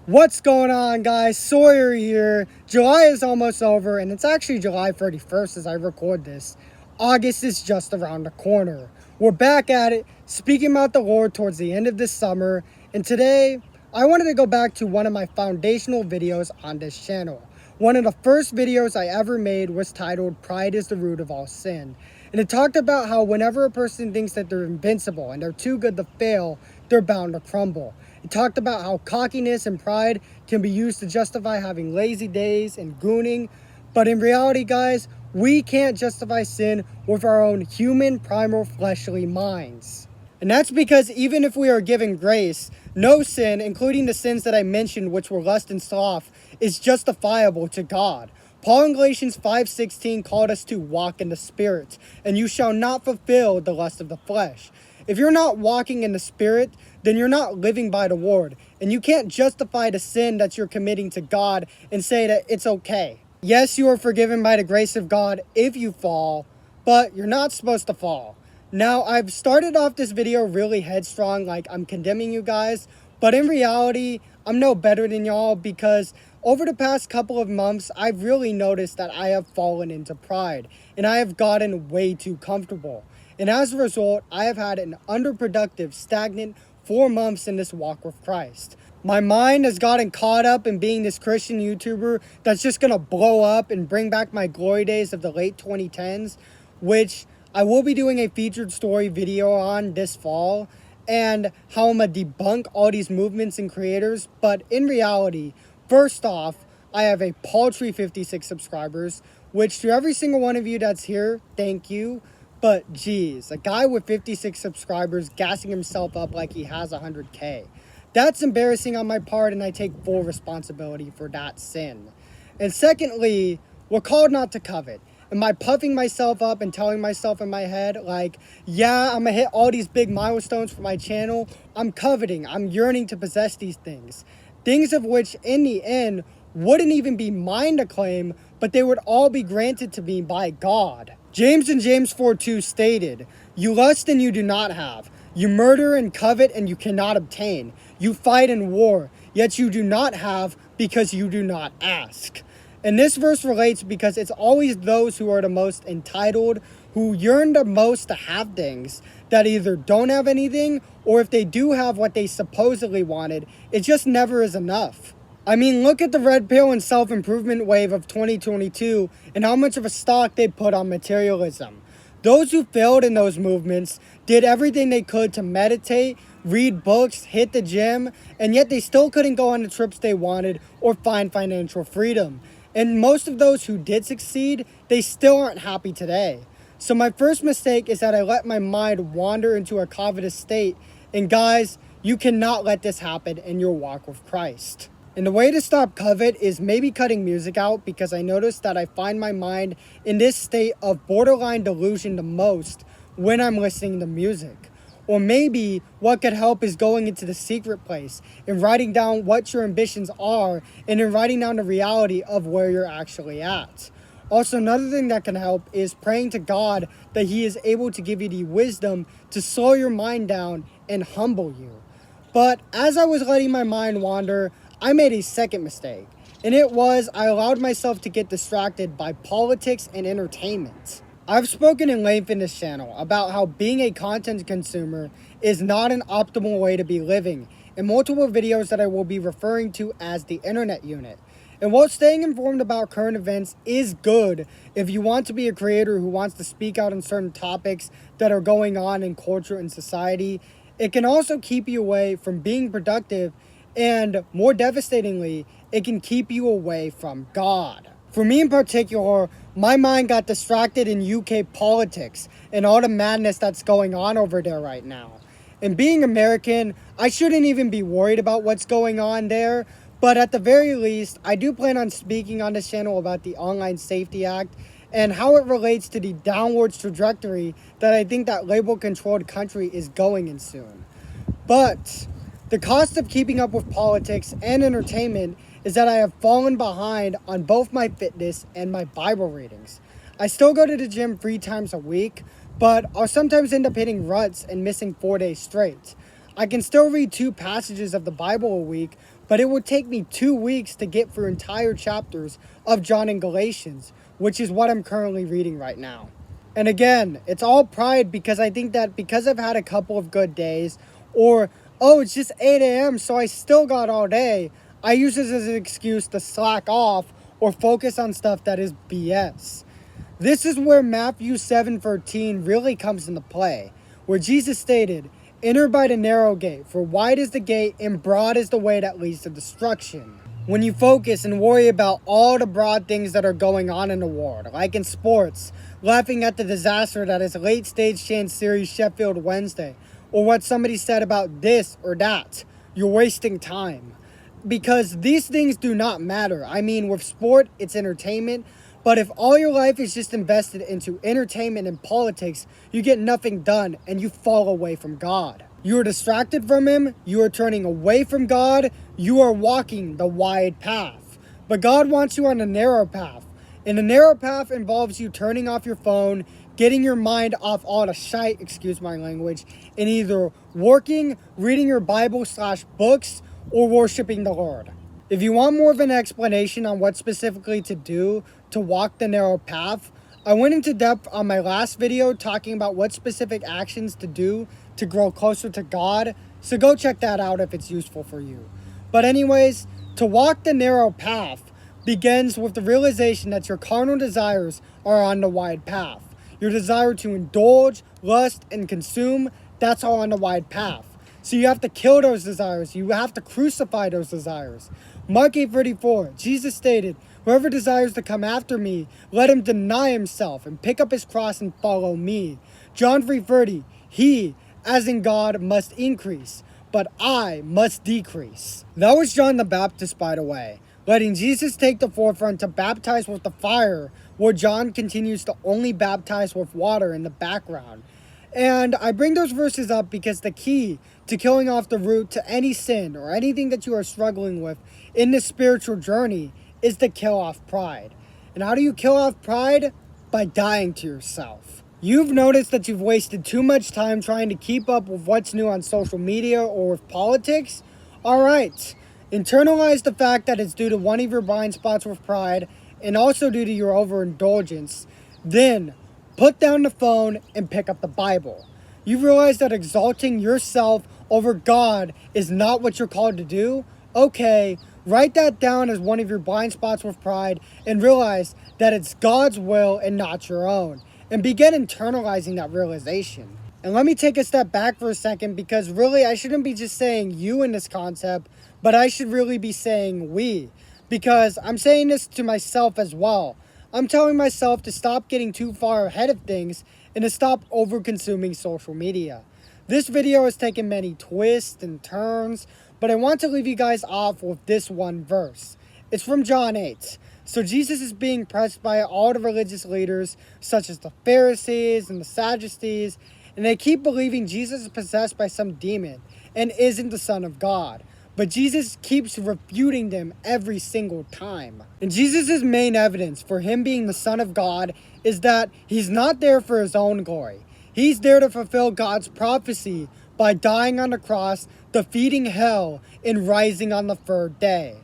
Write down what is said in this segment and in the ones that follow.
What's going on, guys? Sawyer here. July is almost over, and it's actually July 31st as I record this. August is just around the corner. We're back at it, speaking about the Lord towards the end of this summer, and today I wanted to go back to one of my foundational videos on this channel. One of the first videos I ever made was titled "Pride is the Root of All Sin." And it talked about how whenever a person thinks that they're invincible and they're too good to fail, they're bound to crumble. It talked about how cockiness and pride can be used to justify having lazy days and gooning. But in reality, guys, we can't justify sin with our own human, primal, fleshly minds. And that's because even if we are given grace, no sin, including the sins that I mentioned, which were lust and sloth, is justifiable to God. Paul in Galatians 5:16 called us to walk in the Spirit, and you shall not fulfill the lust of the flesh. If you're not walking in the Spirit, then you're not living by the Word, and you can't justify the sin that you're committing to God and say that it's okay. Yes, you are forgiven by the grace of God if you fall, but you're not supposed to fall. Now, I've started off this video really headstrong, like I'm condemning you guys, but in reality, I'm no better than y'all because over the past couple of months, I've really noticed that I have fallen into pride and I have gotten way too comfortable. And as a result, I have had an underproductive, stagnant 4 months in this walk with Christ. My mind has gotten caught up in being this Christian YouTuber that's just gonna blow up and bring back my glory days of the late 2010s, which I will be doing a featured story video on this fall, and how I'm gonna debunk all these movements and creators. But in reality, first off, I have a paltry 56 subscribers, which to every single one of you that's here, thank you. But geez, a guy with 56 subscribers gassing himself up like he has 100K. That's embarrassing on my part, and I take full responsibility for that sin. And secondly, we're called not to covet. Am I puffing myself up and telling myself in my head, like, yeah, I'm gonna hit all these big milestones for my channel? I'm coveting, I'm yearning to possess these things. Things of which, in the end, wouldn't even be mine to claim, but they would all be granted to me by God. James in James 4:2 stated, "You lust and you do not have. You murder and covet and you cannot obtain. You fight and war, yet you do not have because you do not ask." And this verse relates because it's always those who are the most entitled, who yearn the most to have things, that either don't have anything, or if they do have what they supposedly wanted, it just never is enough. I mean, look at the red pill and self-improvement wave of 2022 and how much of a stock they put on materialism. Those who failed in those movements did everything they could to meditate, read books, hit the gym, and yet they still couldn't go on the trips they wanted or find financial freedom. And most of those who did succeed, they still aren't happy today. So my first mistake is that I let my mind wander into a covetous state. And guys, you cannot let this happen in your walk with Christ. And the way to stop covet is maybe cutting music out, because I noticed that I find my mind in this state of borderline delusion the most when I'm listening to music. Or maybe what could help is going into the secret place and writing down what your ambitions are, and then writing down the reality of where you're actually at. Also, another thing that can help is praying to God that He is able to give you the wisdom to slow your mind down and humble you. But as I was letting my mind wander, I made a second mistake, and it was I allowed myself to get distracted by politics and entertainment. I've spoken in length in this channel about how being a content consumer is not an optimal way to be living, in multiple videos that I will be referring to as the internet unit. And while staying informed about current events is good if you want to be a creator who wants to speak out on certain topics that are going on in culture and society, it can also keep you away from being productive, and more devastatingly, it can keep you away from God. For me in particular, my mind got distracted in UK politics and all the madness that's going on over there right now. And being American, I shouldn't even be worried about what's going on there, but at the very least, I do plan on speaking on this channel about the Online Safety Act and how it relates to the downwards trajectory that I think that label-controlled country is going in soon. But the cost of keeping up with politics and entertainment is that I have fallen behind on both my fitness and my Bible readings. I still go to the gym 3 times a week, but I'll sometimes end up hitting ruts and missing 4 days straight. I can still read 2 passages of the Bible a week, but it would take me 2 weeks to get through entire chapters of John and Galatians, which is what I'm currently reading right now. And again, it's all pride because I think that because I've had a couple of good days, or, oh, it's just 8 a.m., so I still got all day, I use this as an excuse to slack off or focus on stuff that is BS. This is where Matthew 7:13 really comes into play, where Jesus stated, "Enter by the narrow gate, for wide is the gate and broad is the way that leads to destruction." When you focus and worry about all the broad things that are going on in the world, like in sports, laughing at the disaster that is late stage chance series Sheffield Wednesday, or what somebody said about this or that, you're wasting time. Because these things do not matter. I mean, with sport, it's entertainment. But if all your life is just invested into entertainment and politics, you get nothing done and you fall away from God. You are distracted from Him, you are turning away from God, you are walking the wide path. But God wants you on the narrow path. And the narrow path involves you turning off your phone, getting your mind off all the shite, excuse my language, and either working, reading your Bible/books, or worshiping the Lord. If you want more of an explanation on what specifically to do to walk the narrow path, I went into depth on my last video talking about what specific actions to do to grow closer to God, so go check that out if it's useful for you. But anyways, to walk the narrow path begins with the realization that your carnal desires are on the wide path. Your desire to indulge, lust, and consume, that's all on the wide path. So you have to kill those desires. You have to crucify those desires. Mark 8:34, Jesus stated, "Whoever desires to come after me, let him deny himself and pick up his cross and follow me." John 3:30, "He, as in God, must increase, but I must decrease." That was John the Baptist, by the way, letting Jesus take the forefront to baptize with the fire, where John continues to only baptize with water in the background. And I bring those verses up because the key to killing off the root to any sin or anything that you are struggling with in this spiritual journey is to kill off pride. And how do you kill off pride? By dying to yourself. You've noticed that you've wasted too much time trying to keep up with what's new on social media or with politics? Alright, internalize the fact that it's due to one of your blind spots with pride and also due to your overindulgence. Then, put down the phone and pick up the Bible. You realize that exalting yourself over God is not what you're called to do? Okay, write that down as one of your blind spots with pride and realize that it's God's will and not your own. And begin internalizing that realization. And let me take a step back for a second because really I shouldn't be just saying you in this concept, but I should really be saying we. Because I'm saying this to myself as well. I'm telling myself to stop getting too far ahead of things and to stop over-consuming social media. This video has taken many twists and turns, but I want to leave you guys off with this one verse. It's from John 8. So Jesus is being pressed by all the religious leaders, such as the Pharisees and the Sadducees, and they keep believing Jesus is possessed by some demon and isn't the Son of God. But Jesus keeps refuting them every single time. And Jesus' main evidence for him being the Son of God is that he's not there for his own glory. He's there to fulfill God's prophecy by dying on the cross, defeating hell, and rising on the third day.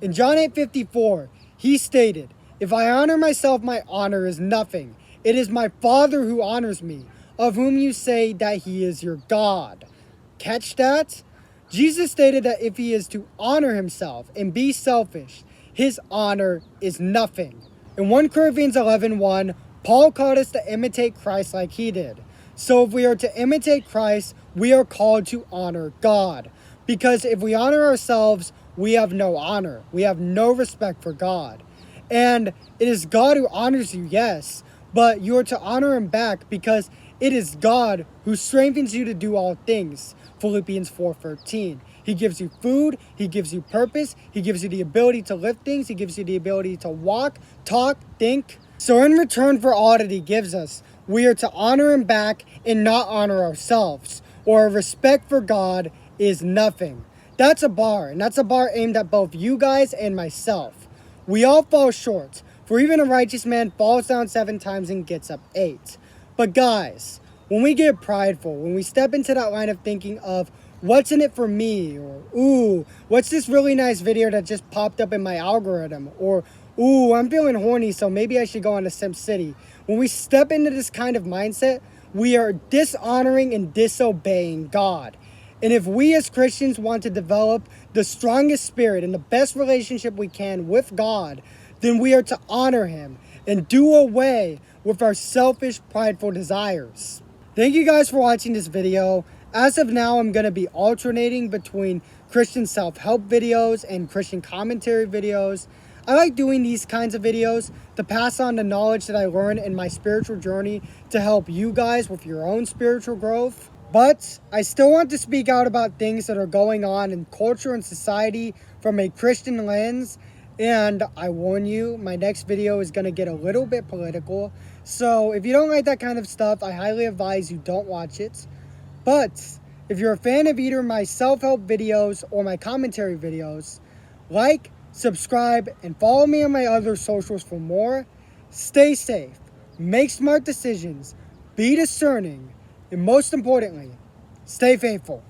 In John 8:54, he stated, "If I honor myself, my honor is nothing. It is my Father who honors me, of whom you say that he is your God." Catch that? Jesus stated that if he is to honor himself and be selfish, his honor is nothing. In 1 Corinthians 11:1, Paul called us to imitate Christ like he did. So if we are to imitate Christ, we are called to honor God. Because if we honor ourselves, we have no honor. We have no respect for God. And it is God who honors you, yes, but you are to honor him back because it is God who strengthens you to do all things. Philippians 4:13. He gives you food, he gives you purpose, he gives you the ability to lift things, he gives you the ability to walk, talk, think. So in return for all that he gives us, we are to honor him back and not honor ourselves, or our respect for God is nothing. That's a bar, and that's a bar aimed at both you guys and myself. We all fall short, for even a righteous man falls down 7 times and gets up 8. But guys, when we get prideful, when we step into that line of thinking of what's in it for me? Or, ooh, what's this really nice video that just popped up in my algorithm? Or, ooh, I'm feeling horny, so maybe I should go on to Sim City. When we step into this kind of mindset, we are dishonoring and disobeying God. And if we as Christians want to develop the strongest spirit and the best relationship we can with God, then we are to honor Him and do away with our selfish, prideful desires. Thank you guys for watching this video. As of now, I'm going to be alternating between Christian self-help videos and Christian commentary videos. I like doing these kinds of videos to pass on the knowledge that I learned in my spiritual journey to help you guys with your own spiritual growth. But I still want to speak out about things that are going on in culture and society from a Christian lens. And I warn you, my next video is going to get a little bit political. So if you don't like that kind of stuff, I highly advise you don't watch it. But if you're a fan of either my self-help videos or my commentary videos, like, subscribe, and follow me on my other socials for more. Stay safe, make smart decisions, be discerning, and most importantly, stay faithful.